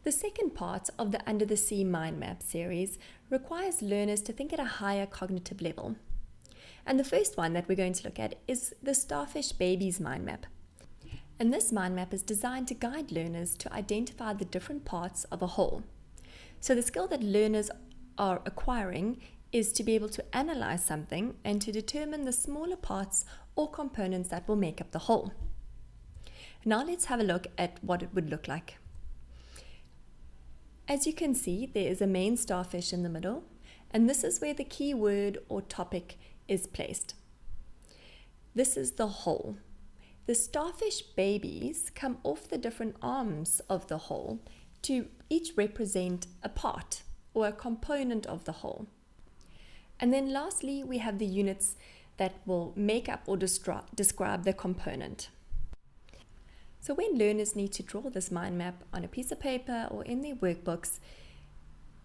The second part of the Under the Sea Mind Map series requires learners to think at a higher cognitive level. And the first one that we're going to look at is the Starfish Babies Mind Map. And this mind map is designed to guide learners to identify the different parts of a whole. So the skill that learners are acquiring is to be able to analyze something and to determine the smaller parts or components that will make up the whole. Now let's have a look at what it would look like. As you can see, there is a main starfish in the middle, and this is where the key word or topic is placed. This is the whole. The starfish babies come off the different arms of the whole to each represent a part or a component of the whole. And then lastly, we have the units that will make up or describe the component. So when learners need to draw this mind map on a piece of paper or in their workbooks,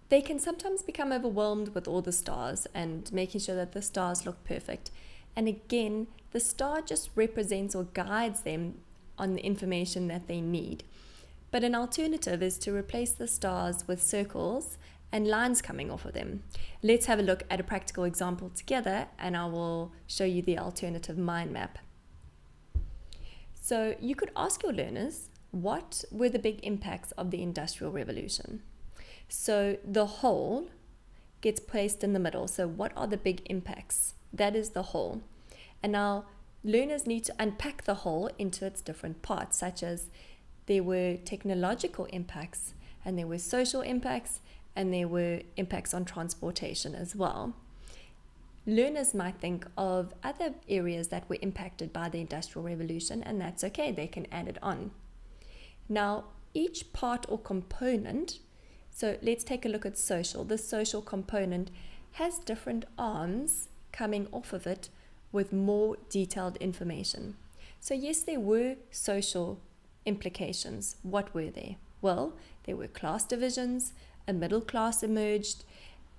they can sometimes become overwhelmed with all the stars and making sure that the stars look perfect. And again, the star just represents or guides them on the information that they need. But an alternative is to replace the stars with circles and lines coming off of them. Let's have a look at a practical example together, and I will show you the alternative mind map. So you could ask your learners, what were the big impacts of the Industrial Revolution? So the whole gets placed in the middle. So what are the big impacts? That is the whole. And now learners need to unpack the whole into its different parts, such as there were technological impacts, and there were social impacts, and there were impacts on transportation as well. Learners might think of other areas that were impacted by the Industrial Revolution, and that's okay, they can add it on. Now, each part or component, so let's take a look at social. The social component has different arms coming off of it with more detailed information. So yes, there were social implications. What were they? Well, there were class divisions, a middle class emerged,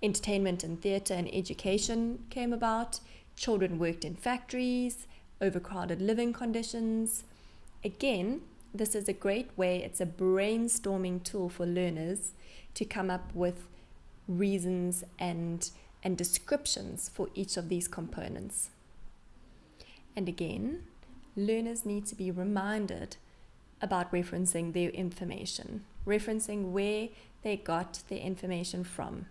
entertainment and theatre and education came about, children worked in factories, overcrowded living conditions. Again, this is a great way, it's a brainstorming tool for learners to come up with reasons and descriptions for each of these components. And again, learners need to be reminded about referencing their information, referencing where they got their information from.